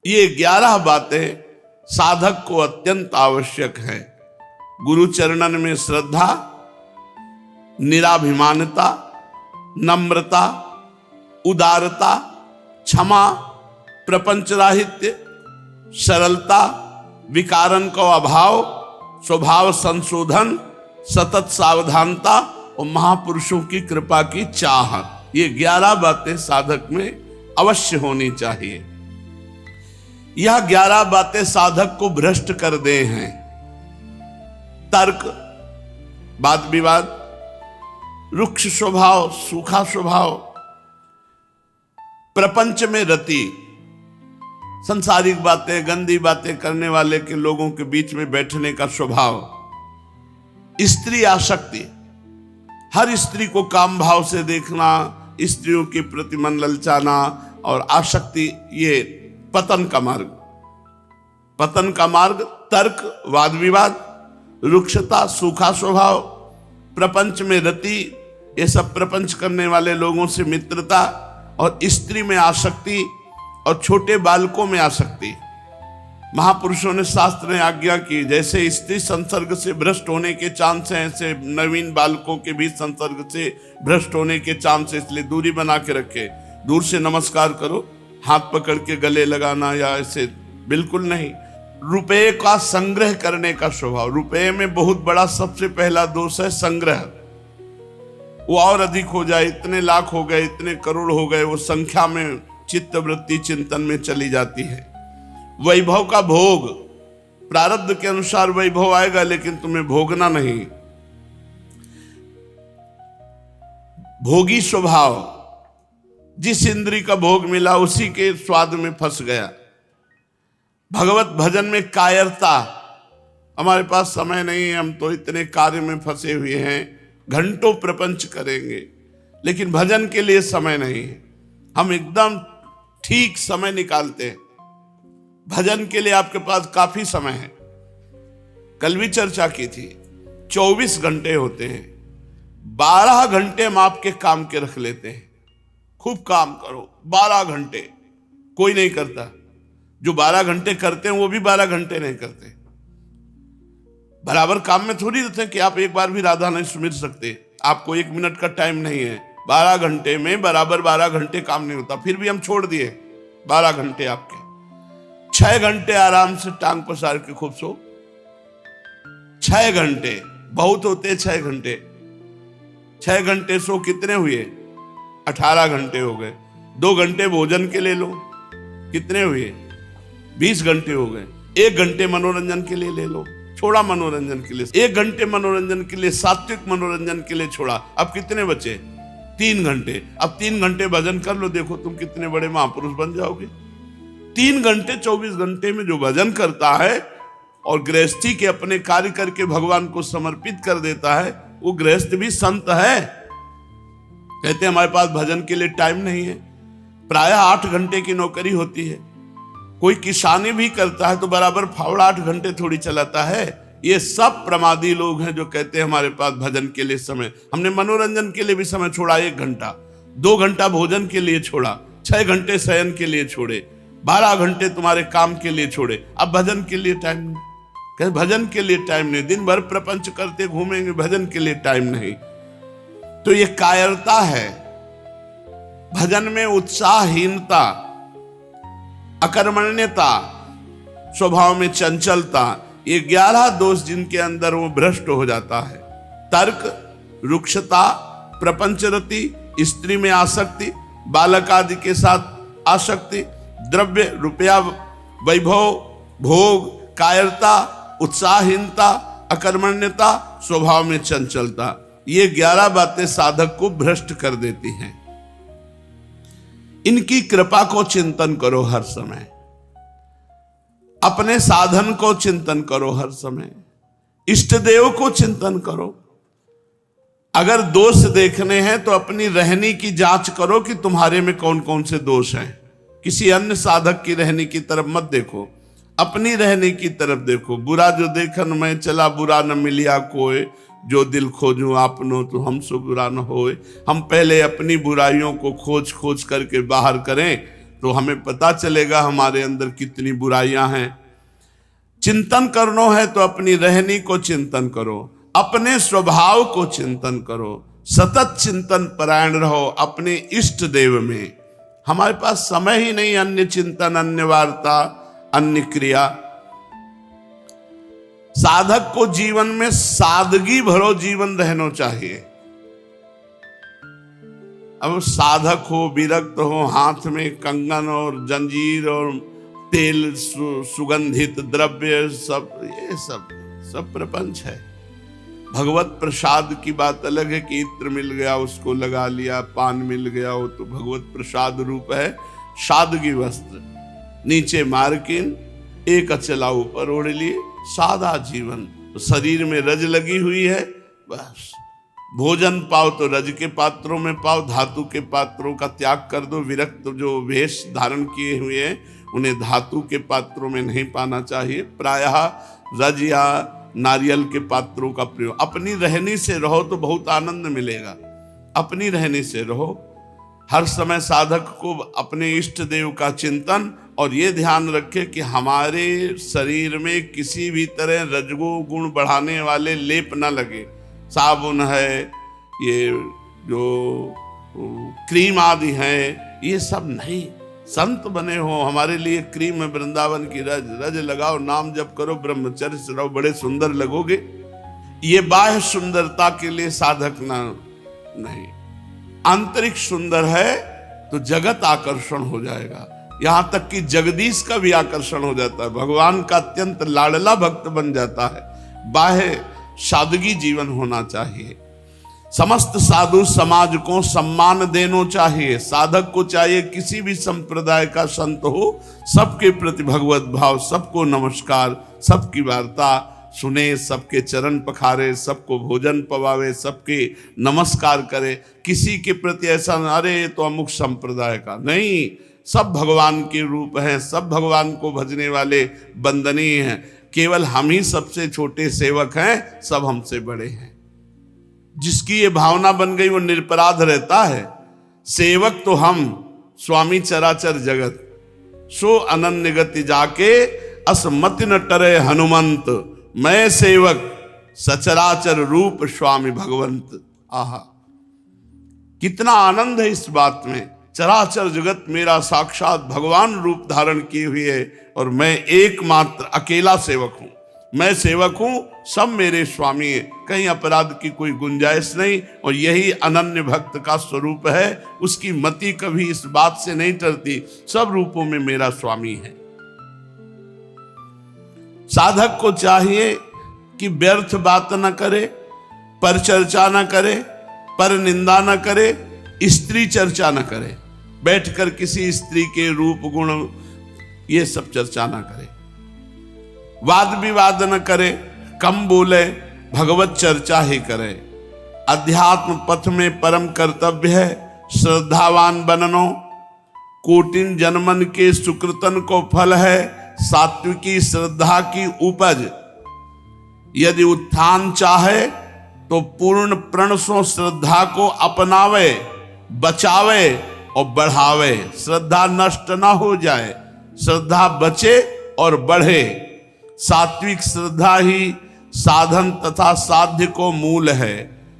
ये 11 बातें साधक को अत्यंत आवश्यक है। गुरु चरणन में श्रद्धा, निराभिमानता, नम्रता, उदारता, क्षमा, प्रपंचराहित्य, सरलता, विकारन का अभाव, स्वभाव संशोधन, सतत सावधानता और महापुरुषों की कृपा की चाहत, ये 11 बातें साधक में अवश्य होनी चाहिए। यह 11 बातें साधक को भ्रष्ट कर दे हैं। तर्क, वाद विवाद, रुक्ष स्वभाव, सूखा स्वभाव, प्रपंच में रति, संसारिक बातें, गंदी बातें करने वाले के लोगों के बीच में बैठने का स्वभाव, स्त्री आसक्ति, हर स्त्री को काम भाव से देखना, स्त्रियों के प्रति मन ललचाना और आसक्ति, ये पतन का मार्ग। पतन का मार्ग तर्क, वाद विवाद, रुक्षता, सूखा स्वभाव, प्रपंच में रति, ये सब प्रपंच करने वाले लोगों से मित्रता, और स्त्री में आसक्ति और छोटे बालकों में आसक्ति। महापुरुषों ने शास्त्र ने आज्ञा की, जैसे स्त्री संसर्ग से भ्रष्ट होने के चांस हैं, ऐसे नवीन बालकों के भी संसर्ग से भ्रष्ट होने के चांस है, इसलिए दूरी बना के रखे। दूर से नमस्कार करो, हाथ पकड़ के गले लगाना या ऐसे बिल्कुल नहीं। रुपए का संग्रह करने का स्वभाव, रुपए में बहुत बड़ा सबसे पहला दोष है संग्रह। वो और अधिक हो जाए, इतने लाख हो गए, इतने करोड़ हो गए, वो संख्या में चित्त वृत्ति चिंतन में चली जाती है। वैभव का भोग, प्रारब्ध के अनुसार वैभव आएगा लेकिन तुम्हें भोगना नहीं। भोगी स्वभाव, जिस इंद्री का भोग मिला उसी के स्वाद में फंस गया। भगवत भजन में कायरता, हमारे पास समय नहीं है, हम तो इतने कार्य में फंसे हुए हैं, घंटों प्रपंच करेंगे लेकिन भजन के लिए समय नहीं है। हम एकदम ठीक समय निकालते हैं, भजन के लिए आपके पास काफी समय है। कल भी चर्चा की थी, 24 घंटे होते हैं, 12 घंटे हम आपके काम के रख लेते हैं। खूब काम करो, 12 घंटे कोई नहीं करता। जो 12 घंटे करते हैं वो भी 12 घंटे नहीं करते। बराबर काम में थोड़ी रहते हैं कि आप एक बार भी राधा नहीं सुमिर सकते, आपको 1 मिनट का टाइम नहीं है। 12 घंटे में बराबर 12 घंटे काम नहीं होता, फिर भी हम छोड़ दिए 12 घंटे आपके। 6 घंटे आराम से टांग पसार के खूब सो। 6 घंटे बहुत होते, 6 घंटे। 6 घंटे सो कितने हुए? 18 घंटे हो गए। 2 घंटे भोजन के ले लो, कितने हुए? 20 घंटे हो गए। 1 घंटे मनोरंजन के लिए ले लो, छोड़ा मनोरंजन के लिए। 1 घंटे मनोरंजन के लिए, सात्विक मनोरंजन के लिए छोड़ा। अब कितने बचे? 3 घंटे। अब 3 घंटे भजन कर लो, देखो तुम कितने बड़े महापुरुष बन जाओगे। 3 घंटे 24 घंटे में जो भजन करता है और गृहस्थी के अपने कार्य करके भगवान को समर्पित कर देता है, वो गृहस्थ भी संत है। कहते हैं हमारे पास भजन के लिए टाइम नहीं है। प्रायः 8 घंटे की नौकरी होती है। कोई किसानी भी करता है तो बराबर फावड़ा 8 घंटे थोड़ी चलाता है। ये सब प्रमादी लोग हैं जो कहते हैं हमारे पास भजन के लिए समय। हमने मनोरंजन के लिए भी समय छोड़ा, 1 घंटा, 2 घंटा भोजन के लिए छोड़ा, 6 घंटे शयन के लिए छोड़े, 12 घंटे तुम्हारे काम के लिए छोड़े। अब भजन के लिए टाइम नहीं। कहते भजन के लिए टाइम नहीं, दिन भर प्रपंच करते घूमेंगे, भजन के लिए टाइम नहीं। तो ये कायरता है। भजन में उत्साहहीनता, अकर्मण्यता, स्वभाव में चंचलता, ये 11 दोष जिनके अंदर वो भ्रष्ट हो जाता है। तर्क, रुक्षता, प्रपंचरति, स्त्री में आसक्ति, बालक आदि के साथ आसक्ति, द्रव्य, रुपया, वैभव, भोग, कायरता, उत्साहहीनता, अकर्मण्यता, स्वभाव में चंचलता, ये 11 बातें साधक को भ्रष्ट कर देती हैं। इनकी कृपा को चिंतन करो हर समय, अपने साधन को चिंतन करो हर समय, इष्ट देव को चिंतन करो। अगर दोष देखने हैं तो अपनी रहनी की जांच करो कि तुम्हारे में कौन कौन से दोष हैं। किसी अन्य साधक की रहनी की तरफ मत देखो, अपनी रहने की तरफ देखो। बुरा जो देखन मैं चला, बुरा न मिलिया कोई, जो दिल खोजूं आपनो तो हमसे बुरा न होए। हम पहले अपनी बुराइयों को खोज खोज करके बाहर करें, तो हमें पता चलेगा हमारे अंदर कितनी बुराइयां हैं। चिंतन करना है तो अपनी रहनी को चिंतन करो, अपने स्वभाव को चिंतन करो, सतत चिंतन परायण रहो अपने इष्ट देव में। हमारे पास समय ही नहीं अन्य चिंतन, अन्य वार्ता, अन्य क्रिया। साधक को जीवन में सादगी भरो जीवन रहना चाहिए। अब साधक हो, विरक्त हो, हाथ में कंगन और जंजीर और तेल, सुगंधित द्रव्य, सब ये सब प्रपंच है। भगवत प्रसाद की बात अलग है कि इत्र मिल गया उसको लगा लिया, पान मिल गया हो तो भगवत प्रसाद रूप है सादगी वस्त्र, नीचे मार्किन, एक अचला ऊपर ओढ़ लिए, सादा जीवन। तो शरीर में रज लगी हुई है, बस भोजन पाओ तो रज के पात्रों में पाओ, धातु के पात्रों का त्याग कर दो। विरक्त जो वेश धारण किए हुए हैं उन्हें धातु के पात्रों में नहीं पाना चाहिए, प्रायः रज या नारियल के पात्रों का प्रयोग। अपनी रहनी से रहो तो बहुत आनंद मिलेगा, अपनी रहनी से रहो। हर समय साधक को अपने इष्ट देव का चिंतन, और ये ध्यान रखे कि हमारे शरीर में किसी भी तरह रजगो गुण बढ़ाने वाले लेप न लगे। साबुन है, ये जो क्रीम आदि हैं, ये सब नहीं। संत बने हो, हमारे लिए क्रीम है वृंदावन की रज लगाओ, नाम जप करो, ब्रह्मचर्य से रहो, बड़े सुंदर लगोगे। ये बाह्य सुंदरता के लिए साधक नहीं, आंतरिक सुंदर है तो जगत आकर्षण हो जाएगा। यहां तक कि जगदीश का भी आकर्षण हो जाता है, भगवान का अत्यंत लाडला भक्त बन जाता है। बाह्य सादगी जीवन होना चाहिए। समस्त साधु समाज को सम्मान देना चाहिए। साधक को चाहिए किसी भी संप्रदाय का संत हो, सबके प्रति भगवत भाव, सबको नमस्कार, सबकी वार्ता सुने, सबके चरण पखारे, सबको भोजन पवावे, सबके नमस्कार करे। किसी के प्रति ऐसा अरे तो अमुक संप्रदाय का नहीं, सब भगवान के रूप हैं, सब भगवान को भजने वाले वंदनीय हैं। केवल हम ही सबसे छोटे सेवक हैं, सब हमसे बड़े हैं। जिसकी ये भावना बन गई वो निरपराध रहता है। सेवक तो हम, स्वामी चराचर जगत, सो अनन्य गति जाके असमति न टरे हनुमंत, मैं सेवक सचराचर रूप स्वामी भगवंत। आहा, कितना आनंद है इस बात में। चराचर जगत मेरा साक्षात भगवान रूप धारण किए हुए है और मैं एकमात्र अकेला सेवक हूं। मैं सेवक हूं, सब मेरे स्वामी है, कहीं अपराध की कोई गुंजाइश नहीं। और यही अनन्य भक्त का स्वरूप है। उसकी मति कभी इस बात से नहीं टरती, सब रूपों में मेरा स्वामी है। साधक को चाहिए कि व्यर्थ बात न करे, पर चर्चा न करे, पर निंदा न करे, स्त्री चर्चा न करे। बैठकर किसी स्त्री के रूप गुण ये सब चर्चा न करे, वाद विवाद न करे, कम बोले, भगवत चर्चा ही करे। अध्यात्म पथ में परम कर्तव्य है श्रद्धावान बननो, कोटिन जन्मन के सुकृतन को फल है सात्विकी श्रद्धा की उपज। यदि उत्थान चाहे तो पूर्ण प्रण सो श्रद्धा को अपनावे, बचावे और बढ़ावे। श्रद्धा नष्ट ना हो जाए, श्रद्धा बचे और बढ़े। सात्विक श्रद्धा ही साधन तथा साध्य को मूल है।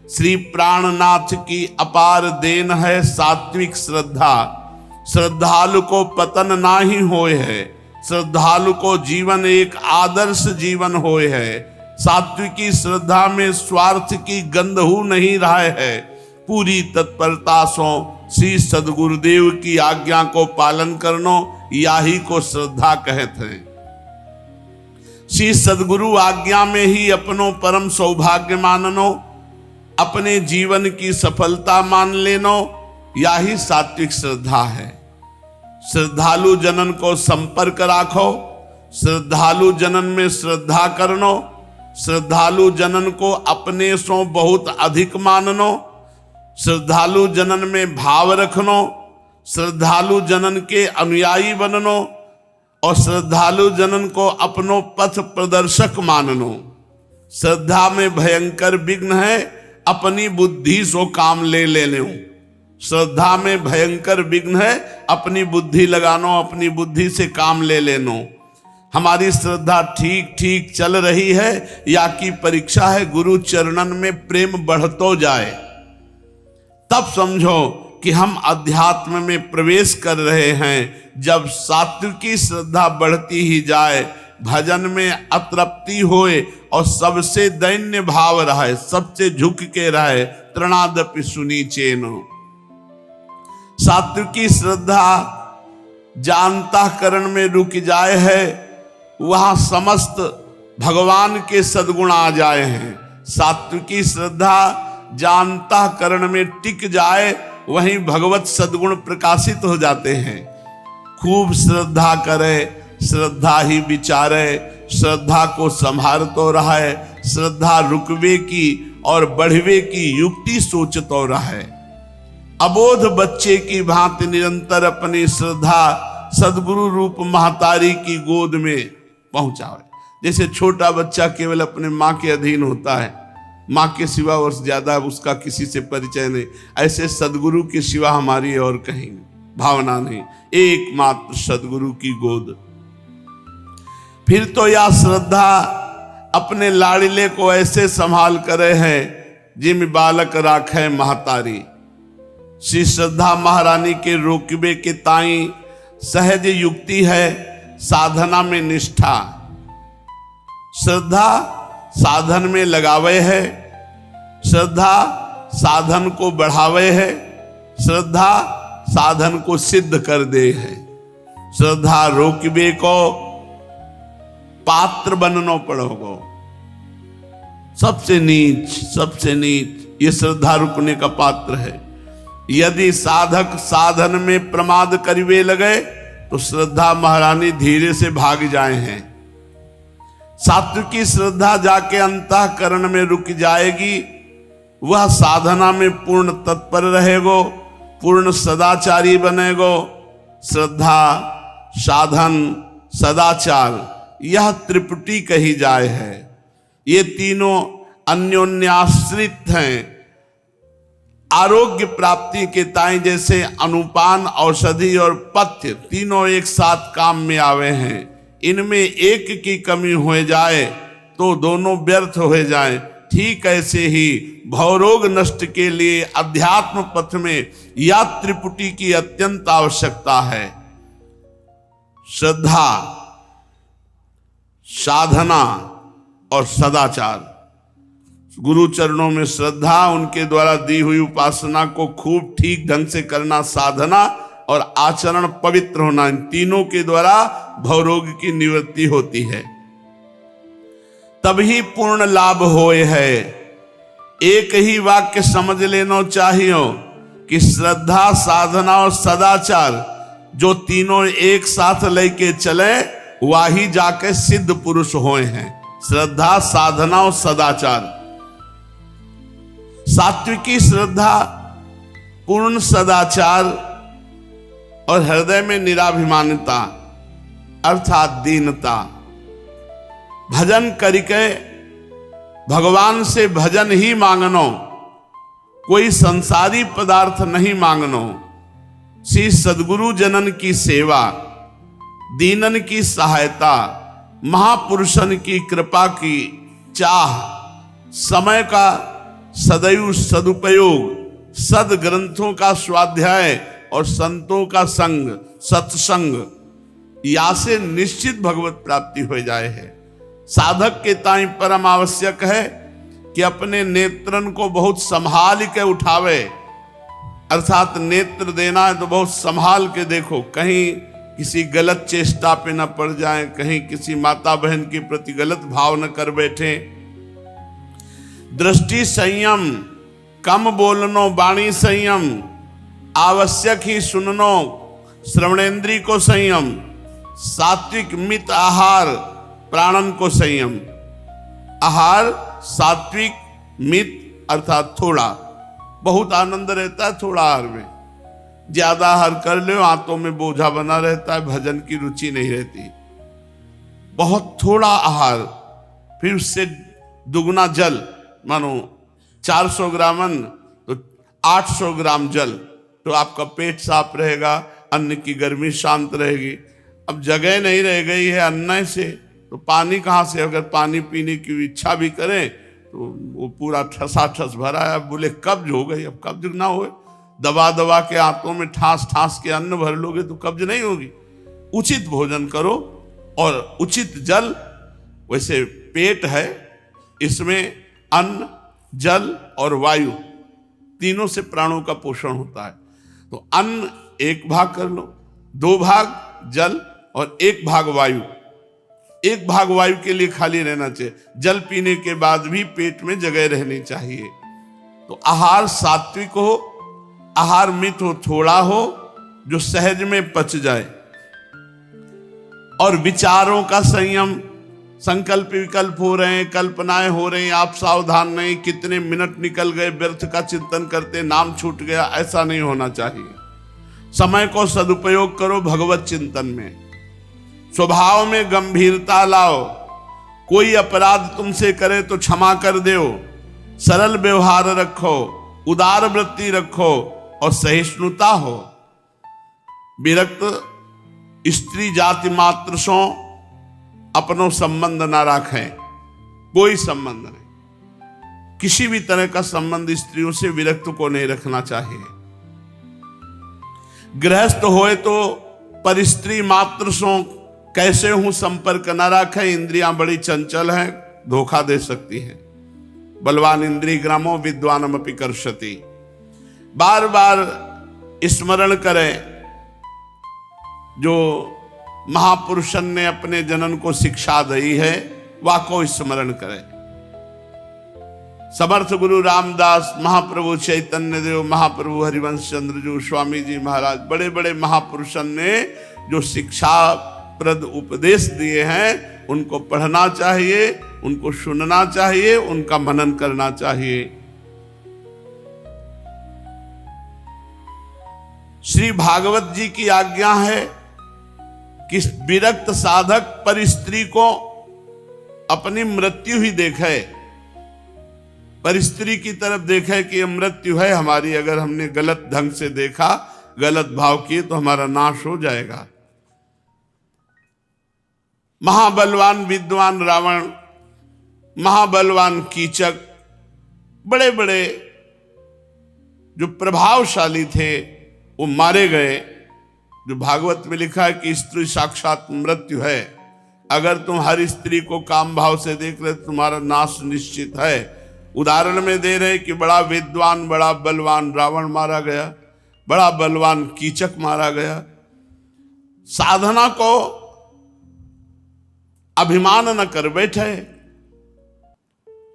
श्री प्राणनाथ की अपार देन है सात्विक श्रद्धा। श्रद्धालु को पतन ना ही होए है, श्रद्धालु को जीवन एक आदर्श जीवन होए है। सात्विकी श्रद्धा में स्वार्थ की गंधहू नहीं रहा है। पूरी तत्परता सो श्री सदगुरुदेव की आज्ञा को पालन करनो, याही को श्रद्धा कहते हैं। श्री सदगुरु आज्ञा में ही अपनो परम सौभाग्य माननो, अपने जीवन की सफलता मान लेनो, यही सात्विक श्रद्धा है। श्रद्धालु जनन को संपर्क राखो, श्रद्धालु जनन में श्रद्धा करनो, श्रद्धालु जनन को अपने सो बहुत अधिक माननो, श्रद्धालु जनन में भाव रखनो, श्रद्धालु जनन के अनुयायी बननो और श्रद्धालु जनन को अपनो पथ प्रदर्शक माननो। श्रद्धा में भयंकर विघ्न है अपनी बुद्धि सो काम ले लेने। श्रद्धा में भयंकर विघ्न है, अपनी बुद्धि लगानो, अपनी बुद्धि से काम ले लेनो। हमारी श्रद्धा ठीक ठीक चल रही है या की परीक्षा है, गुरु चरणन में प्रेम बढ़तो जाए, तब समझो कि हम अध्यात्म में प्रवेश कर रहे हैं। जब सात्विकी श्रद्धा बढ़ती ही जाए, भजन में अतृप्ति होए और सबसे दैन्य भाव रहे, सबसे झुक के रहे, तृणादपि सुनीचेनो। सात्विकी श्रद्धा जानताकरण में रुक जाए है, वहां समस्त भगवान के सद्गुण आ जाए हैं। सात्विकी श्रद्धा जानताकरण में टिक जाए, वहीं भगवत सद्गुण प्रकाशित हो जाते हैं। खूब श्रद्धा करे, श्रद्धा ही विचारे, श्रद्धा को संभालतो रहे, श्रद्धा रुकवे की और बढ़वे की युक्ति सोचतो रहे। अबोध बच्चे की भांति निरंतर अपनी श्रद्धा सद्गुरु रूप महतारी की गोद में पहुंचावे। जैसे छोटा बच्चा केवल अपने माँ के अधीन होता है, माँ के सिवा और ज्यादा उसका किसी से परिचय नहीं, ऐसे सद्गुरु के सिवा हमारी और कहीं भावना नहीं, एकमात्र सद्गुरु की गोद। फिर तो यह श्रद्धा अपने लाड़िले को ऐसे संभाल करे है, जिम बालक राखे महतारी। श्री श्रद्धा महारानी के रोकबे के ताई सहज युक्ति है, साधना में निष्ठा। श्रद्धा साधन में लगावे है, श्रद्धा साधन को बढ़ावे है, श्रद्धा साधन को सिद्ध कर दे है। श्रद्धा रोकबे को पात्र बननो पड़ोगो। सबसे नीच ये श्रद्धा रुकने का पात्र है। यदि साधक साधन में प्रमाद करिवे लगे तो श्रद्धा महारानी धीरे से भाग जाए हैं। सात्विकी श्रद्धा जाके अंतःकरण में रुक जाएगी, वह साधना में पूर्ण तत्पर रहेगो, पूर्ण सदाचारी बनेगो। श्रद्धा, साधन, सदाचार, यह त्रिपुटी कही जाए है। ये तीनों अन्योन्याश्रित हैं। आरोग्य प्राप्ति के ताई जैसे अनुपान, औषधि और पथ्य तीनों एक साथ काम में आवे हैं। इनमें एक की कमी हो जाए तो दोनों व्यर्थ हो जाएं। ठीक ऐसे ही भवरोग नष्ट के लिए अध्यात्म पथ में या त्रिपुटी की अत्यंत आवश्यकता है। श्रद्धा, साधना और सदाचार। गुरु चरणों में श्रद्धा, उनके द्वारा दी हुई उपासना को खूब ठीक ढंग से करना, साधना और आचरण पवित्र होना, इन तीनों के द्वारा भवरोग की निवृत्ति होती है। तभी पूर्ण लाभ होए है। एक ही वाक्य समझ लेना चाहिए कि श्रद्धा, साधना और सदाचार जो तीनों एक साथ लेके चले, वही जाके सिद्ध पुरुष होए हैं। श्रद्धा, साधना और सदाचार। सात्विकी श्रद्धा, पूर्ण सदाचार और हृदय में निराभिमानता अर्थात दीनता। भजन करके भगवान से भजन ही मांगनो, कोई संसारी पदार्थ नहीं मांगनो। श्री सद्गुरु जनन की सेवा, दीनन की सहायता, महापुरुषन की कृपा की चाह, समय का सदैव सदुपयोग, सद ग्रंथों का स्वाध्याय और संतों का संग, सत्संग, या से निश्चित भगवत प्राप्ति हो जाए है। साधक के ताई परम आवश्यक है कि अपने नेत्रन को बहुत संभाल के उठावे, अर्थात नेत्र देना है तो बहुत संभाल के देखो, कहीं किसी गलत चेष्टा पे न पड़ जाए, कहीं किसी माता बहन के प्रति गलत भाव न कर बैठे। दृष्टि संयम, कम बोलनो वाणी संयम, आवश्यक ही सुननो श्रवणेन्द्री को संयम, सात्विक मित आहार प्राणन को संयम। आहार सात्विक, मित अर्थात थोड़ा, बहुत आनंद रहता है थोड़ा आहार में। ज्यादा आहार कर लो, आंतों में बोझा बना रहता है, भजन की रुचि नहीं रहती। बहुत थोड़ा आहार, फिर उससे दुगना जल, मानो 400 ग्राम अन्न तो 800 ग्राम जल, तो आपका पेट साफ रहेगा, अन्न की गर्मी शांत रहेगी। अब जगह नहीं रह गई है अन्न से, तो पानी कहाँ से? अगर पानी पीने की इच्छा भी करें तो वो पूरा ठसाठस भरा है। अब बोले कब्ज हो गई, अब कब्ज ना हो, दबा दबा के आंतों में ठास ठास के अन्न भर लोगे तो कब्ज नहीं होगी। उचित भोजन करो और उचित जल। वैसे पेट है, इसमें अन्न, जल और वायु तीनों से प्राणों का पोषण होता है। तो अन्न 1 भाग कर लो, 2 भाग जल और 1 भाग वायु। 1 भाग वायु के लिए खाली रहना चाहिए। जल पीने के बाद भी पेट में जगह रहनी चाहिए। तो आहार सात्विक हो, आहार मित हो, थोड़ा हो, जो सहज में पच जाए, और विचारों का संयम। संकल्प विकल्प हो रहे हैं, कल्पनाएं हो रही हैं, आप सावधान नहीं, कितने मिनट निकल गए व्यर्थ का चिंतन करते, नाम छूट गया, ऐसा नहीं होना चाहिए। समय को सदुपयोग करो भगवत चिंतन में। स्वभाव में गंभीरता लाओ। कोई अपराध तुमसे करे तो क्षमा कर दो। सरल व्यवहार रखो, उदार वृत्ति रखो और सहिष्णुता हो। विरक्त स्त्री जाति मात्र सो अपनो संबंध ना रखें। कोई संबंध नहीं, किसी भी तरह का संबंध स्त्रियों से विरक्त को नहीं रखना चाहिए। गृहस्थ होए तो पर स्त्री मात्र सो कैसे हूं संपर्क न रखें। इंद्रियां बड़ी चंचल हैं, धोखा दे सकती हैं। बलवान इंद्रिय ग्रामो विद्वानमपि कर्षति। बार बार स्मरण करें जो महापुरुषन ने अपने जनन को शिक्षा दी है, वाको स्मरण करें। समर्थ गुरु रामदास, महाप्रभु चैतन्य देव, महाप्रभु हरिवंश चंद्र जी, स्वामी जी महाराज, बड़े बड़े महापुरुषन ने जो शिक्षा प्रद उपदेश दिए हैं उनको पढ़ना चाहिए, उनको सुनना चाहिए, उनका मनन करना चाहिए। श्री भागवत जी की आज्ञा है कि विरक्त साधक पर स्त्री को अपनी मृत्यु ही देखे, पर स्त्री की तरफ देखे कि मृत्यु है हमारी। अगर हमने गलत ढंग से देखा, गलत भाव किए तो हमारा नाश हो जाएगा। महाबलवान विद्वान रावण, महाबलवान कीचक, बड़े बड़े जो प्रभावशाली थे वो मारे गए। जो भागवत में लिखा है कि स्त्री साक्षात मृत्यु है। अगर तुम हर स्त्री को काम भाव से देख रहे तो तुम्हारा नाश निश्चित है। उदाहरण में दे रहे कि बड़ा विद्वान, बड़ा बलवान रावण मारा गया, बड़ा बलवान कीचक मारा गया। साधना को अभिमान न कर बैठे।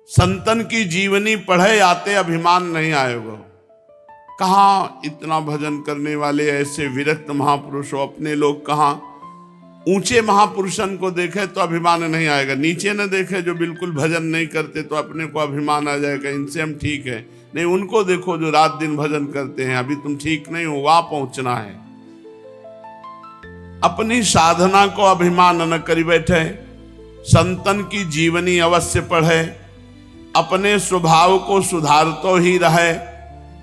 संतन की जीवनी पढ़े आते अभिमान नहीं आएगा। कहाँ इतना भजन करने वाले ऐसे विरक्त महापुरुष हो, अपने लोग कहाँ। ऊंचे महापुरुषन को देखे तो अभिमान नहीं आएगा, नीचे न देखे जो बिल्कुल भजन नहीं करते तो अपने को अभिमान आ जाएगा, इनसे हम ठीक है। नहीं, उनको देखो जो रात दिन भजन करते हैं, अभी तुम ठीक नहीं हो, वहां पहुंचना है। अपनी साधना को अभिमान न करी बैठे। संतन की जीवनी अवश्य पढ़े, अपने स्वभाव को सुधारतो ही रहे,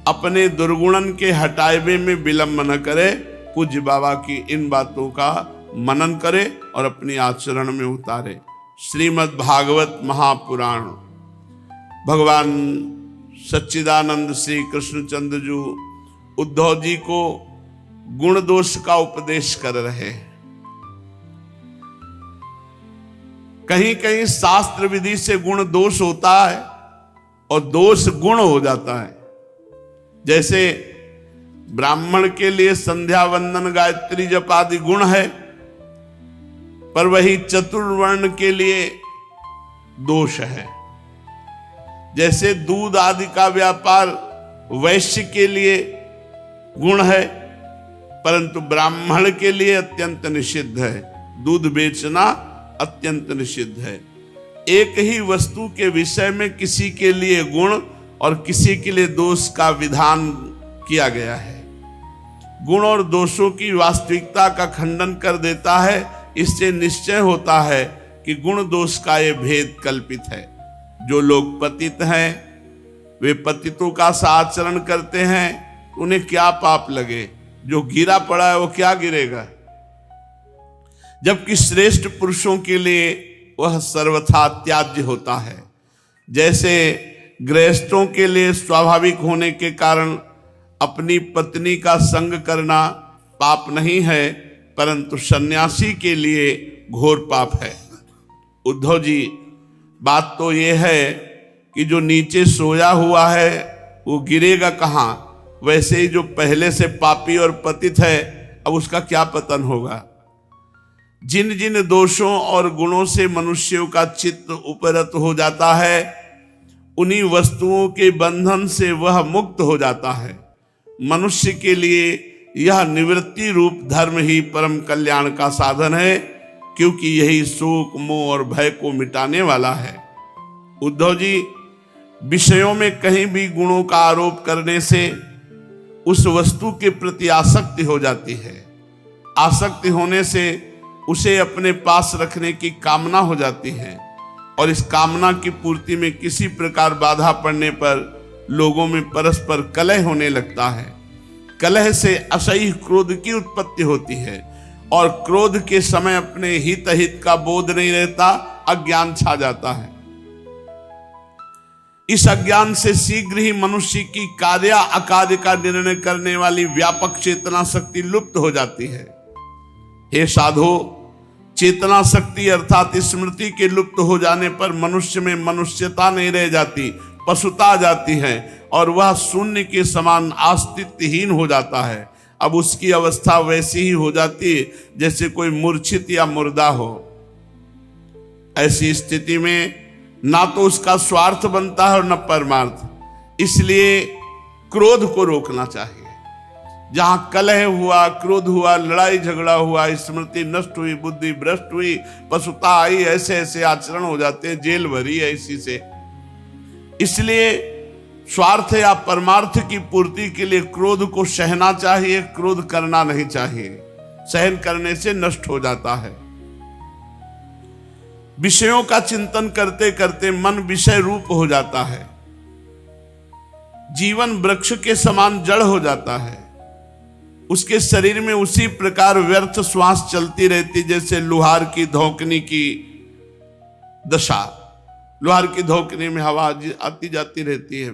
अपने दुर्गुणन के हटावे में विलंब न करे। पूज्य बाबा की इन बातों का मनन करे और अपनी आचरण में उतारे। श्रीमद् भागवत महापुराण। भगवान सच्चिदानंद श्री कृष्णचंद्र जी उद्धव जी को गुण दोष का उपदेश कर रहे हैं। कहीं कहीं शास्त्र विधि से गुण दोष होता है और दोष गुण हो जाता है। जैसे ब्राह्मण के लिए संध्या वंदन गायत्री जप आदि गुण है, पर वही चतुर्वर्ण के लिए दोष है। जैसे दूध आदि का व्यापार वैश्य के लिए गुण है, परंतु ब्राह्मण के लिए अत्यंत निषिद्ध है। दूध बेचना अत्यंत निषिद्ध है। एक ही वस्तु के विषय में किसी के लिए गुण और किसी के लिए दोष का विधान किया गया है। गुण और दोषों की वास्तविकता का खंडन कर देता है। इससे निश्चय होता है कि गुण दोष का ये भेद कल्पित है। जो लोग पतित हैं वे पतितों का सा आचरण करते हैं, उन्हें क्या पाप लगे, जो गिरा पड़ा है वो क्या गिरेगा। जबकि श्रेष्ठ पुरुषों के लिए वह सर्वथा त्याज्य होता है। जैसे गृहस्थों के लिए स्वाभाविक होने के कारण अपनी पत्नी का संग करना पाप नहीं है, परंतु सन्यासी के लिए घोर पाप है। उद्धव जी, बात तो यह है कि जो नीचे सोया हुआ है वो गिरेगा कहाँ। वैसे ही जो पहले से पापी और पतित है, अब उसका क्या पतन होगा। जिन जिन दोषों और गुणों से मनुष्यों का चित्त उपरत हो जाता है, उन्हीं वस्तुओं के बंधन से वह मुक्त हो जाता है। मनुष्य के लिए यह निवृत्ति रूप धर्म ही परम कल्याण का साधन है, क्योंकि यही शोक, मोह और भय को मिटाने वाला है। उद्धव जी, विषयों में कहीं भी गुणों का आरोप करने से उस वस्तु के प्रति आसक्ति हो जाती है। आसक्ति होने से उसे अपने पास रखने की कामना हो जाती है, और इस कामना की पूर्ति में किसी प्रकार बाधा पड़ने पर लोगों में परस्पर कलह होने लगता है। कलह से असह्य क्रोध की उत्पत्ति होती है, और क्रोध के समय अपने हित अहित का बोध नहीं रहता, अज्ञान छा जाता है। इस अज्ञान से शीघ्र ही मनुष्य की कार्य अकार्य का निर्णय करने वाली व्यापक चेतना शक्ति लुप्त हो जाती है। हे साधो, चेतना शक्ति अर्थात स्मृति के लुप्त हो जाने पर मनुष्य में मनुष्यता नहीं रह जाती, पशुता आ जाती है, और वह शून्य के समान अस्तित्वहीन हो जाता है। अब उसकी अवस्था वैसी ही हो जाती है जैसे कोई मूर्छित या मुर्दा हो। ऐसी स्थिति में ना तो उसका स्वार्थ बनता है और न परमार्थ। इसलिए क्रोध को रोकना चाहिए। जहां कलह हुआ, क्रोध हुआ, लड़ाई झगड़ा हुआ, स्मृति नष्ट हुई, बुद्धि भ्रष्ट हुई, पशुता आई, ऐसे ऐसे आचरण हो जाते हैं, जेल भरी है इसी से। इसलिए स्वार्थ या परमार्थ की पूर्ति के लिए क्रोध को सहना चाहिए, क्रोध करना नहीं चाहिए। सहन करने से नष्ट हो जाता है। विषयों का चिंतन करते करते मन विषय रूप हो जाता है। जीवन वृक्ष के समान जड़ हो जाता है। उसके शरीर में उसी प्रकार व्यर्थ श्वास चलती रहती जैसे लोहार की धोकनी की दशा। लोहार की धोकनी में हवा आती जाती रहती है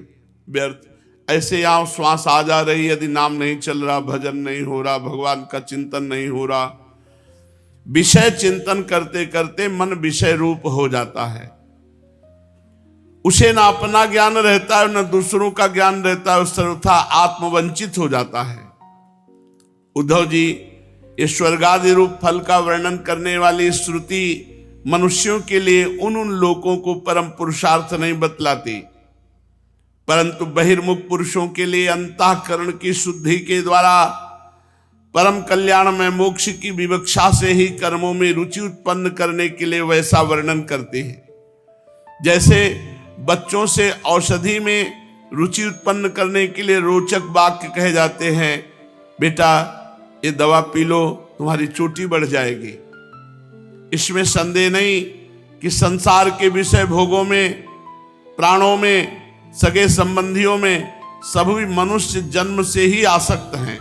व्यर्थ। ऐसे यहां श्वास आ जा रही, यदि नाम नहीं चल रहा, भजन नहीं हो रहा, भगवान का चिंतन नहीं हो रहा, विषय चिंतन करते करते मन विषय रूप हो जाता है। उसे ना अपना ज्ञान रहता है न दूसरों का ज्ञान रहता है, सर्वथा आत्मवंचित हो जाता है। उद्धव जी, ये स्वर्गादि रूप फल का वर्णन करने वाली श्रुति मनुष्यों के लिए उन लोगों को परम पुरुषार्थ नहीं बतलाती, परंतु बहिर्मुख पुरुषों के लिए अंतःकरण की शुद्धि के द्वारा परम कल्याण में मोक्ष की विवक्षा से ही कर्मों में रुचि उत्पन्न करने के लिए वैसा वर्णन करते हैं। जैसे बच्चों से औषधि में रुचि उत्पन्न करने के लिए रोचक वाक्य कहे जाते हैं, बेटा ये दवा पी लो, तुम्हारी चोटी बढ़ जाएगी। इसमें संदेह नहीं कि संसार के विषय भोगों में, प्राणों में, सगे संबंधियों में सभी मनुष्य जन्म से ही आसक्त हैं,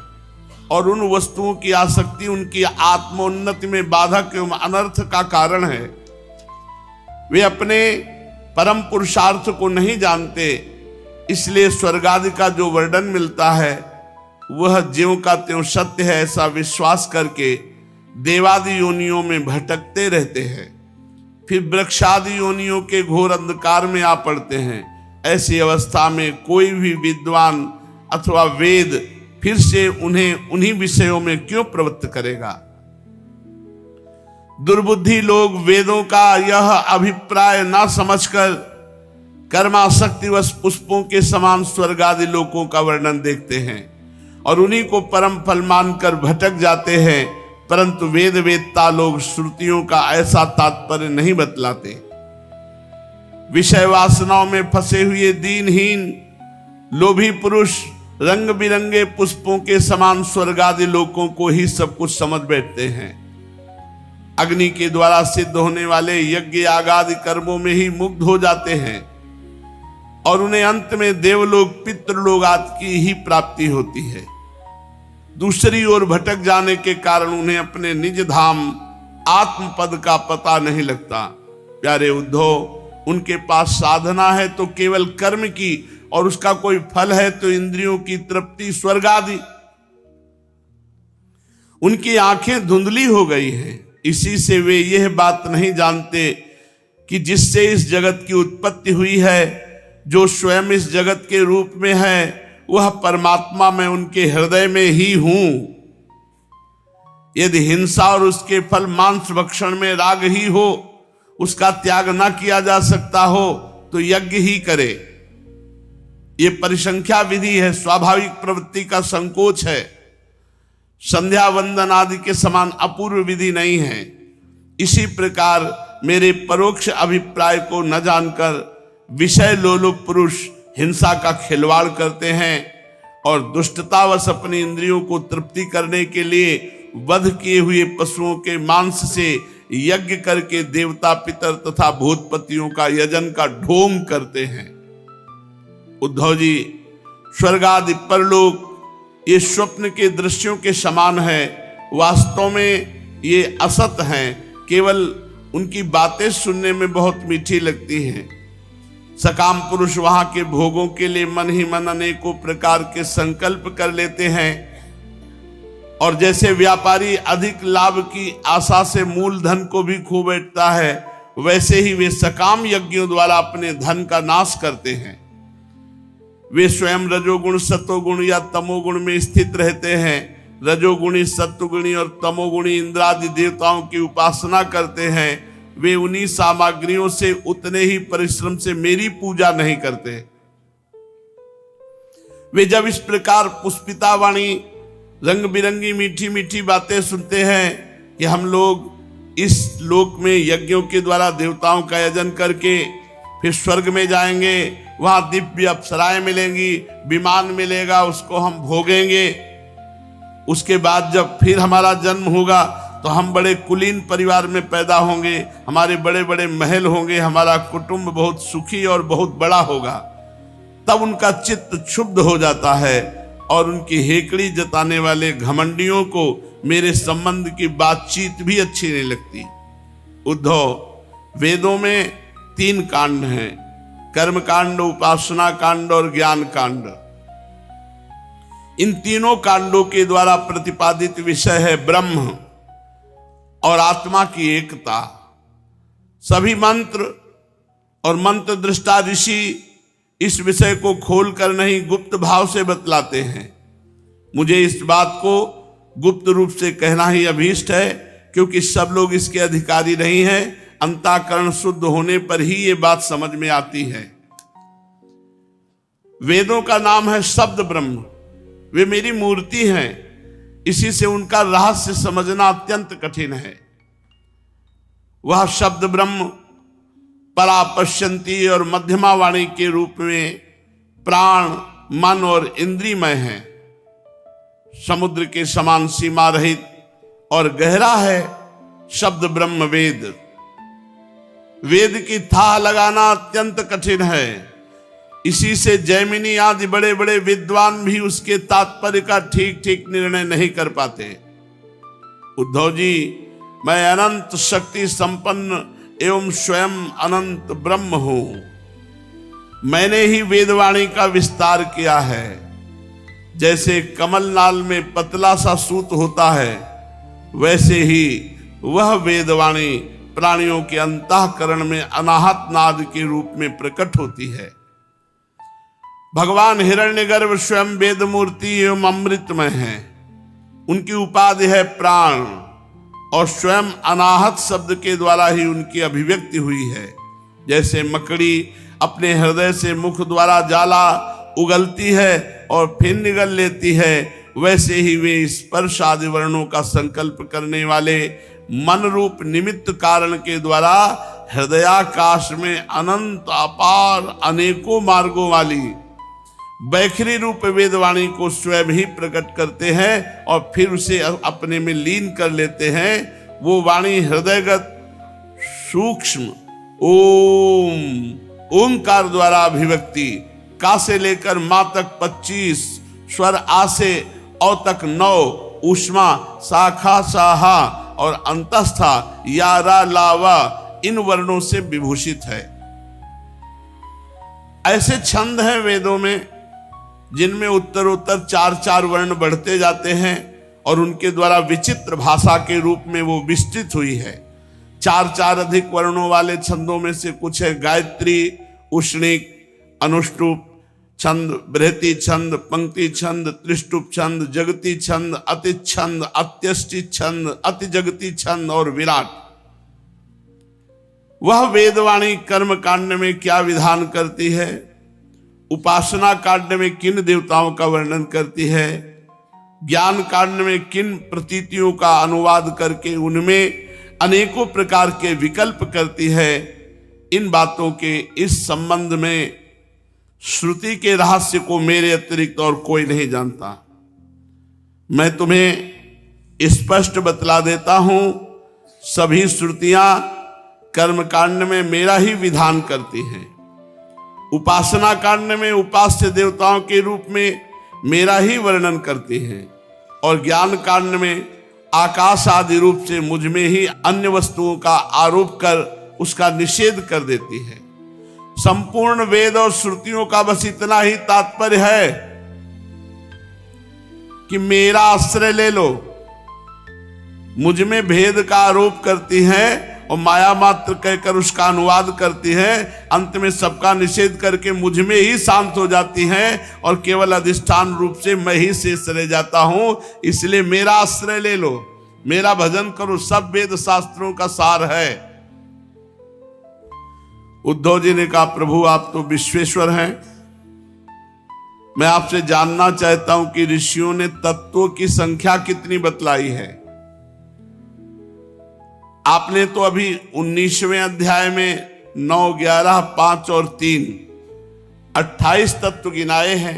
और उन वस्तुओं की आसक्ति उनकी आत्मोन्नति में बाधक एवं अनर्थ का कारण है। वे अपने परम पुरुषार्थ को नहीं जानते, इसलिए स्वर्गादि का जो वर्णन मिलता है वह ज्यों का त्यों सत्य है ऐसा विश्वास करके देवादि योनियों में भटकते रहते हैं, फिर वृक्षादि योनियों के घोर अंधकार में आ पड़ते हैं। ऐसी अवस्था में कोई भी विद्वान अथवा वेद फिर से उन्हें उन्हीं विषयों में क्यों प्रवृत्त करेगा। दुर्बुद्धि लोग वेदों का यह अभिप्राय ना समझकर कर्मासक्तिवश पुष्पों के समान स्वर्गादि लोकों का वर्णन देखते हैं और उन्हीं को परम फल मानकर भटक जाते हैं, परंतु वेद वेदता लोग श्रुतियों का ऐसा तात्पर्य नहीं बतलाते। विषय वासनाओं में फंसे हुए दीनहीन लोभी पुरुष रंग बिरंगे पुष्पों के समान स्वर्गादि लोकों को ही सब कुछ समझ बैठते हैं। अग्नि के द्वारा सिद्ध होने वाले यज्ञ यागादि कर्मों में ही मुग्ध हो जाते हैं। और उन्हें अंत में देवलोक पितृलोक आदि की ही प्राप्ति होती है। दूसरी ओर भटक जाने के कारण उन्हें अपने निज धाम आत्म पद का पता नहीं लगता। प्यारे उद्धव, उनके पास साधना है तो केवल कर्म की, और उसका कोई फल है तो इंद्रियों की तृप्ति, स्वर्ग आदि। उनकी आंखें धुंधली हो गई हैं, इसी से वे यह बात नहीं जानते कि जिससे इस जगत की उत्पत्ति हुई है, जो स्वयं इस जगत के रूप में है, वह परमात्मा मैं उनके हृदय में ही हूं। यदि हिंसा और उसके फल मांस भक्षण में राग ही हो, उसका त्याग न किया जा सकता हो तो यज्ञ ही करे। यह परिसंख्या विधि है, स्वाभाविक प्रवृत्ति का संकोच है, संध्या वंदन आदि के समान अपूर्व विधि नहीं है। इसी प्रकार मेरे परोक्ष अभिप्राय को न जानकर विषय लोलुप पुरुष हिंसा का खिलवाड़ करते हैं और दुष्टतावश अपनी इंद्रियों को तृप्ति करने के लिए वध किए हुए पशुओं के मांस से यज्ञ करके देवता पितर तथा भूतपतियों का यजन का ढोंग करते हैं। उद्धव जी, स्वर्ग आदि परलोक ये स्वप्न के दृश्यों के समान है, वास्तव में ये असत हैं, केवल उनकी बातें सुनने में बहुत मीठी लगती हैं। सकाम पुरुष वहां के भोगों के लिए मन ही मन अनेकों प्रकार के संकल्प कर लेते हैं, और जैसे व्यापारी अधिक लाभ की आशा से मूल धन को भी खो बैठता है, वैसे ही वे सकाम यज्ञों द्वारा अपने धन का नाश करते हैं। वे स्वयं रजोगुण, सत्वगुण या तमोगुण में स्थित रहते हैं। रजोगुणी, सत्वगुणी और तमोगुणी इंद्रादि देवताओं की उपासना करते हैं। वे उन्हीं सामग्रियों से उतने ही परिश्रम से मेरी पूजा नहीं करते। वे जब इस प्रकार पुष्पिता वाणी, रंग बिरंगी मीठी मीठी बातें सुनते हैं कि हम लोग इस लोक में यज्ञों के द्वारा देवताओं का यजन करके फिर स्वर्ग में जाएंगे, वहां दिव्य अप्सराएं मिलेंगी, विमान मिलेगा, उसको हम भोगेंगे। उसके बाद जब फिर हमारा जन्म होगा तो हम बड़े कुलीन परिवार में पैदा होंगे, हमारे बड़े बड़े महल होंगे, हमारा कुटुंब बहुत सुखी और बहुत बड़ा होगा। तब उनका चित्त क्षुब्ध हो जाता है और उनकी हेकड़ी जताने वाले घमंडियों को मेरे संबंध की बातचीत भी अच्छी नहीं लगती। उद्धव, वेदों में 3 कांड हैं, कर्म कांड, उपासना कांड और ज्ञान कांड। इन तीनों कांडों के द्वारा प्रतिपादित विषय है ब्रह्म और आत्मा की एकता। सभी मंत्र और मंत्र दृष्टा ऋषि इस विषय को खोलकर नहीं गुप्त भाव से बतलाते हैं। मुझे इस बात को गुप्त रूप से कहना ही अभीष्ट है, क्योंकि सब लोग इसके अधिकारी नहीं हैं। अंतःकरण शुद्ध होने पर ही ये बात समझ में आती है। वेदों का नाम है शब्द ब्रह्म, वे मेरी मूर्ति हैं, इसी से उनका रहस्य समझना अत्यंत कठिन है। वह शब्द ब्रह्म परापश्यंती और मध्यमा वाणी के रूप में प्राण, मन और इंद्रियमय है। समुद्र के समान सीमा रहित और गहरा है शब्द ब्रह्म वेद। वेद की थाह लगाना अत्यंत कठिन है, इसी से जैमिनी आदि बड़े बड़े विद्वान भी उसके तात्पर्य का ठीक ठीक निर्णय नहीं कर पाते। उद्धव जी, मैं अनंत शक्ति संपन्न एवं स्वयं अनंत ब्रह्म हूं। मैंने ही वेदवाणी का विस्तार किया है। जैसे कमलनाल में पतला सा सूत होता है, वैसे ही वह वेदवाणी प्राणियों के अंतःकरण में अनाहत नाद के रूप में प्रकट होती है। भगवान हिरण्यगर्भ स्वयं वेद मूर्ति एवं अमृतमय हैं। उनकी उपाधि है प्राण, और स्वयं अनाहत शब्द के द्वारा ही उनकी अभिव्यक्ति हुई है। जैसे मकड़ी अपने हृदय से मुख द्वारा जाला उगलती है और फिर निगल लेती है, वैसे ही वे स्पर्श आदि वर्णों का संकल्प करने वाले मन रूप निमित्त कारण के द्वारा हृदयाकाश में अनंत अपार अनेकों मार्गों वाली बैखरी रूप वेदवाणी को स्वयं ही प्रकट करते हैं और फिर उसे अपने में लीन कर लेते हैं। वो वाणी हृदयगत सूक्ष्म ओम ओंकार द्वारा अभिव्यक्ति, का से लेकर मां तक 25, स्वर आ से औ तक 9, ऊष्मा शाखा साहा और अंतस्था यारा लावा इन वर्णों से विभूषित है। ऐसे छंद हैं वेदों में जिनमें उत्तरोत्तर 4-4 वर्ण बढ़ते जाते हैं और उनके द्वारा विचित्र भाषा के रूप में वो विस्तृत हुई है। 4-4 अधिक वर्णों वाले छंदों में से कुछ है गायत्री, उष्णिक, अनुष्टुप छंद, बृहति छंद, पंक्ति छंद, त्रिष्टुप छंद, जगती छंद, अति छंद, अत्यष्टि छंद, अति जगती छंद और विराट। वह वेदवाणी कर्म कांड में क्या विधान करती है, उपासना कांड में किन देवताओं का वर्णन करती है, ज्ञान कांड में किन प्रतीतियों का अनुवाद करके उनमें अनेकों प्रकार के विकल्प करती है, इन बातों के इस संबंध में श्रुति के रहस्य को मेरे अतिरिक्त और कोई नहीं जानता। मैं तुम्हें स्पष्ट बतला देता हूं, सभी श्रुतियां कर्मकांड में मेरा ही विधान करती हैं, उपासना कांड में उपास्य देवताओं के रूप में मेरा ही वर्णन करती हैं और ज्ञान कांड में आकाश आदि रूप से मुझ में ही अन्य वस्तुओं का आरोप कर उसका निषेध कर देती है। संपूर्ण वेद और श्रुतियों का बस इतना ही तात्पर्य है कि मेरा आश्रय ले लो। मुझ में भेद का आरोप करती है और माया मात्र कहकर उसका अनुवाद करती है, अंत में सबका निषेध करके मुझ में ही शांत हो जाती हैं और केवल अधिष्ठान रूप से मैं ही शेष रह जाता हूं। इसलिए मेरा आश्रय ले लो, मेरा भजन करो, सब वेद शास्त्रों का सार है। उद्धव जी ने कहा, प्रभु आप तो विश्वेश्वर हैं, मैं आपसे जानना चाहता हूं कि ऋषियों ने तत्वों की संख्या कितनी बतलाई है। आपने तो अभी 19वें अध्याय में 9, 11, 5 और 3 28 तत्व गिनाए हैं,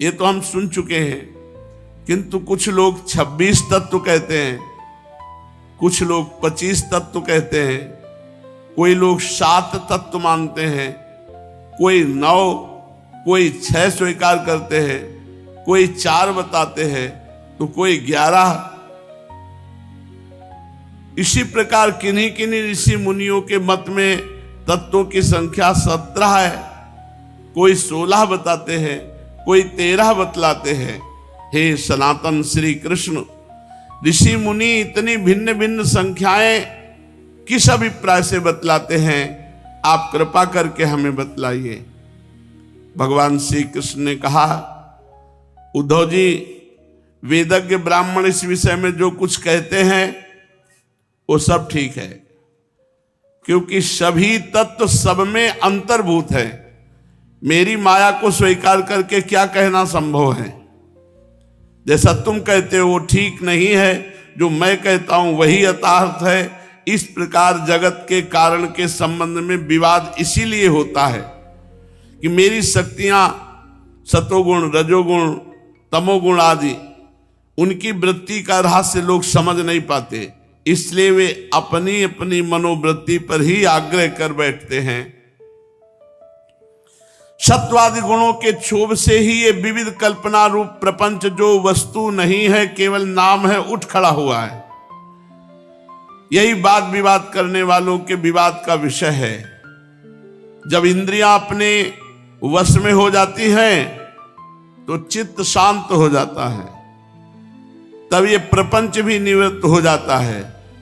ये तो हम सुन चुके हैं। किंतु कुछ लोग 26 तत्व कहते हैं, कुछ लोग 25 तत्व कहते हैं, कोई लोग 7 तत्व मानते हैं, कोई 9, कोई 6 स्वीकार करते हैं, कोई 4 बताते हैं तो कोई 11। इसी प्रकार किन्हीं किन्हीं ऋषि मुनियों के मत में तत्वों की संख्या 17 है, कोई 16 बताते हैं, कोई 13 बतलाते हैं। हे सनातन श्री कृष्ण, ऋषि मुनि इतनी भिन्न भिन्न संख्याएं किस अभिप्राय से बतलाते हैं, आप कृपा करके हमें बतलाइए। भगवान श्री कृष्ण ने कहा, उद्धव जी वेदज्ञ ब्राह्मण इस विषय में जो कुछ कहते हैं वो सब ठीक है, क्योंकि सभी तत्व सब में अंतर्भूत है। मेरी माया को स्वीकार करके क्या कहना संभव है। जैसा तुम कहते हो वो ठीक नहीं है, जो मैं कहता हूं वही यथार्थ है। इस प्रकार जगत के कारण के संबंध में विवाद इसीलिए होता है कि मेरी शक्तियां सतोगुण, रजोगुण, तमोगुण आदि उनकी वृत्ति का रहस्य लोग समझ नहीं पाते, इसलिए वे अपनी अपनी मनोवृत्ति पर ही आग्रह कर बैठते हैं। सत्वादि गुणों के क्षोभ से ही ये विविध कल्पना रूप प्रपंच, जो वस्तु नहीं है केवल नाम है, उठ खड़ा हुआ है। यही वाद विवाद करने वालों के विवाद का विषय है। जब इंद्रियां अपने वश में हो जाती हैं तो चित्त शांत हो जाता है, तब ये प्रपंच भी निवृत्त हो जाता है।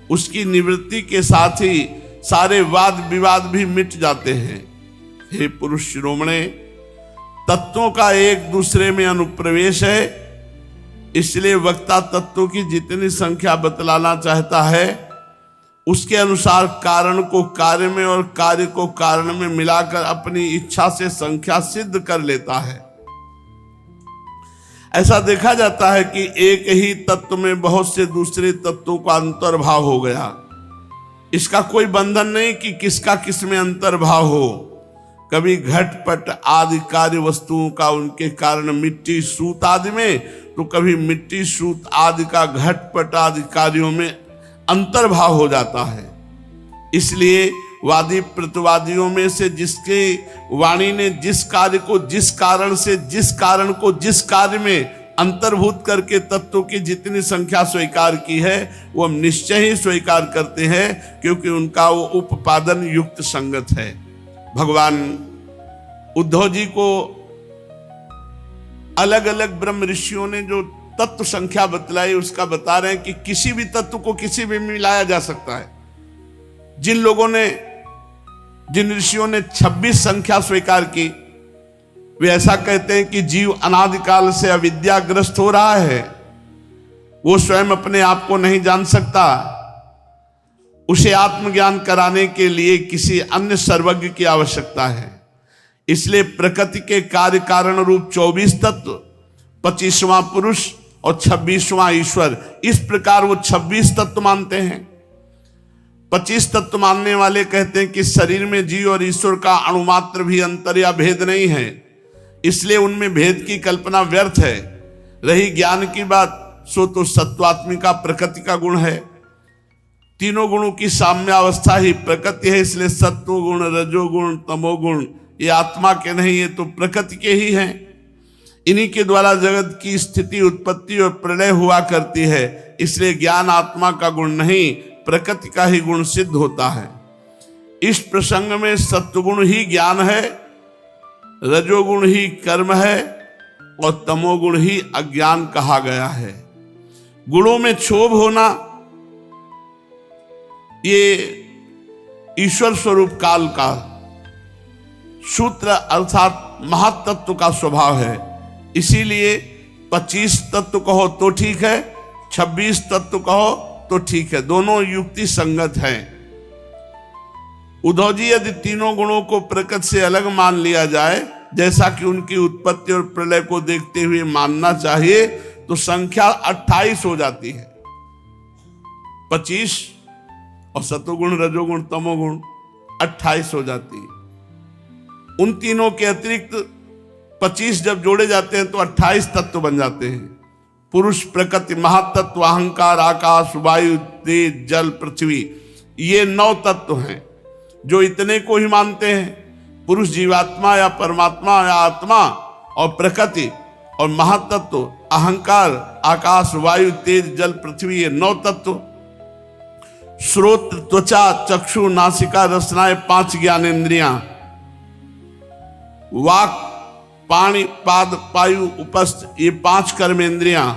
उसकी निवृत्ति के साथ ही सारे वाद विवाद भी मिट जाते हैं। हे पुरुष शिरोमणे, तत्वों का एक दूसरे में अनुप्रवेश है, इसलिए वक्ता तत्वों की जितनी संख्या बतलाना चाहता है उसके अनुसार कारण को कार्य में और कार्य को कारण में मिलाकर अपनी इच्छा से संख्या सिद्ध कर लेता है। ऐसा देखा जाता है कि एक ही तत्व में बहुत से दूसरे तत्वों का अंतर्भाव हो गया। इसका कोई बंधन नहीं कि किसका किस में अंतर्भाव हो। कभी घटपट आदि कार्य वस्तुओं का उनके कारण मिट्टी सूत आदि में, तो कभी मिट्टी सूत आदि का घटपट आदि कार्यों में अंतर्भाव हो जाता है। इसलिए वादी प्रतिवादियों में से जिसके वाणी ने जिस कार्य को जिस कारण से जिस कारण को जिस कार्य में अंतर्भूत करके तत्वों की जितनी संख्या स्वीकार की है वो हम निश्चय ही स्वीकार करते हैं, क्योंकि उनका वो उपादान युक्त संगत है। भगवान उद्धव जी को अलग अलग ब्रह्म ऋषियों ने जो तत्व संख्या बतलाई उसका बता रहे हैं कि किसी भी तत्व को किसी भी में मिलाया जा सकता है। जिन ऋषियों ने 26 संख्या स्वीकार की वे ऐसा कहते हैं कि जीव अनादिकाल से अविद्याग्रस्त हो रहा है, वो स्वयं अपने आप को नहीं जान सकता, उसे आत्मज्ञान कराने के लिए किसी अन्य सर्वज्ञ की आवश्यकता है। इसलिए प्रकृति के कार्य कारण रूप 24 तत्व, 25वां पुरुष और 26वां ईश्वर, इस प्रकार वो 26 तत्व मानते हैं। 25 तत्व मानने वाले कहते हैं कि शरीर में जीव और ईश्वर का अणुमात्र भी अंतर या भेद नहीं है, इसलिए उनमें भेद की कल्पना व्यर्थ है। रही ज्ञान की बात, सो तो सत्वात्मिका प्रकृति का गुण है। तीनों गुणों की साम्यावस्था ही प्रकृति है, इसलिए सत्व गुण, रजोगुण, तमोगुण ये आत्मा के नहीं, ये तो प्रकृति के ही हैं। इन्हीं के द्वारा जगत की स्थिति, उत्पत्ति और प्रलय हुआ करती है, इसलिए ज्ञान आत्मा का गुण नहीं प्रकृति का ही गुण सिद्ध होता है। इस प्रसंग में सत्वगुण ही ज्ञान है, रजोगुण ही कर्म है और तमोगुण ही अज्ञान कहा गया है। गुणों में क्षोभ होना ये ईश्वर स्वरूप काल का सूत्र अर्थात महातत्व का स्वभाव है। इसीलिए 25 तत्व कहो तो ठीक है, 26 तत्व कहो तो ठीक है, दोनों युक्ति संगत हैं। उद्धव जी यदि तीनों गुणों को प्रकृति से अलग मान लिया जाए, जैसा कि उनकी उत्पत्ति और प्रलय को देखते हुए मानना चाहिए, तो संख्या 28 हो जाती है। 25 और सतोगुण, रजोगुण, तमोगुण 28 हो जाती है। उन तीनों के अतिरिक्त 25 जब जोड़े जाते हैं तो 28 तत्व बन जाते हैं। पुरुष, प्रकृति, महातत्व, अहंकार, आकाश, वायु, तेज, जल, पृथ्वी, ये 9 तत्व हैं जो इतने को ही मानते हैं। पुरुष जीवात्मा या परमात्मा या आत्मा, और प्रकृति और महातत्व, अहंकार, आकाश, वायु, तेज, जल, पृथ्वी, ये 9 तत्व। श्रोत, त्वचा, चक्षु, नासिका, रसनाएं 5 ज्ञानेंद्रियां, वाक, पाणी, पाद, पायु, उपस्थ, ये 5 कर्मेंद्रियां,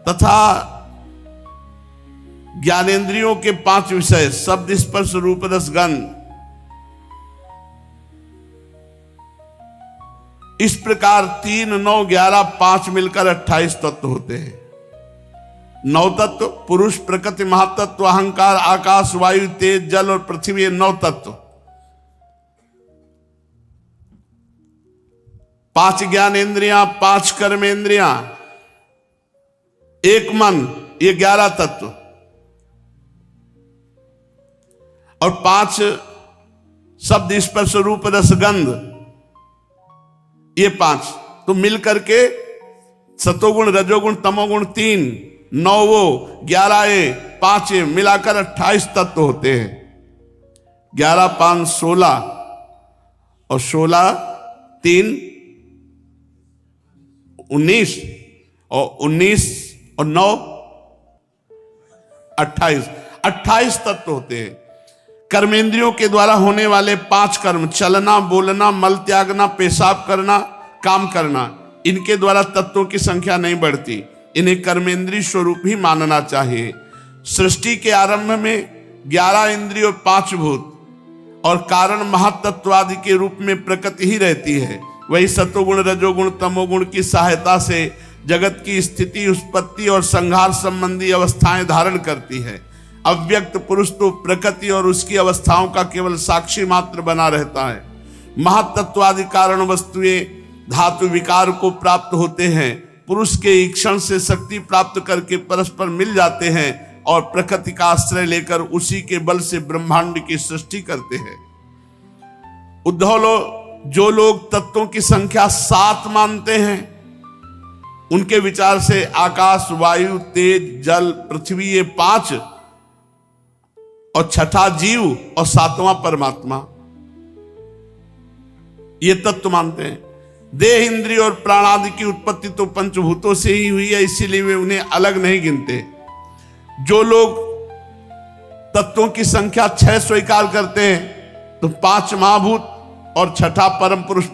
तथा ज्ञानेंद्रियों के 5 विषय, शब्द, स्पर्श, रूप, रस, गंध। इस प्रकार 3, 9, 11, 5 मिलकर 28 तत्व होते हैं। 9 तत्व, पुरुष, प्रकृति, महातत्व, अहंकार, आकाश, वायु, तेज, जल और पृथ्वी, ये 9 तत्व। 5 ज्ञानेंद्रियां, 5 कर्मेंद्रियां, 1 मन, ये 11 तत्व, और 5 शब्द, स्पर्श, रूप, रस, गंध, ये 5। तो मिलकर के सतोगुण, रजोगुण, तमोगुण 3, 9 वो, 11 ये, 5 ये, मिलाकर 28 तत्व होते हैं। 11, 5, 16 और 16, 3, 19 और 19 और 9, 28। 28 तत्व होते हैं। कर्मेंद्रियों के द्वारा होने वाले 5 कर्म, चलना, बोलना, मल त्यागना, पेशाब करना, काम करना, इनके द्वारा तत्वों की संख्या नहीं बढ़ती। इन्हें कर्मेंद्रिय स्वरूप ही मानना चाहिए। सृष्टि के आरंभ में 11 इंद्रिय और 5 भूत और कारण महातत्वादि के रूप में प्रकृति ही रहती है। वही सतोगुण, रजोगुण, तमोगुण की सहायता से जगत की स्थिति, उत्पत्ति और संहार संबंधी अवस्थाएं धारण करती है। अव्यक्त पुरुष तो प्रकृति और उसकी अवस्थाओं का केवल साक्षी मात्र बना रहता है। महातत्वादि कारण वस्तुएं धातु विकार को प्राप्त होते हैं, पुरुष के ईक्षण से शक्ति प्राप्त करके परस्पर मिल जाते हैं और प्रकृति का आश्रय लेकर उसी के बल से ब्रह्मांड की सृष्टि करते हैं। उद्धव जो लोग तत्वों की संख्या 7 मानते हैं, उनके विचार से आकाश, वायु, तेज, जल, पृथ्वी, ये 5 और छठा जीव और सातवां परमात्मा। ये तत्व मानते हैं। देह, इंद्रिय और प्राण आदि की उत्पत्ति तो पंचभूतों से ही हुई है, इसीलिए वे उन्हें अलग नहीं गिनते। जो लोग तत्वों की संख्या 6 स्वीकार करते हैं तो 5 महाभूत और छठा परम पुरुष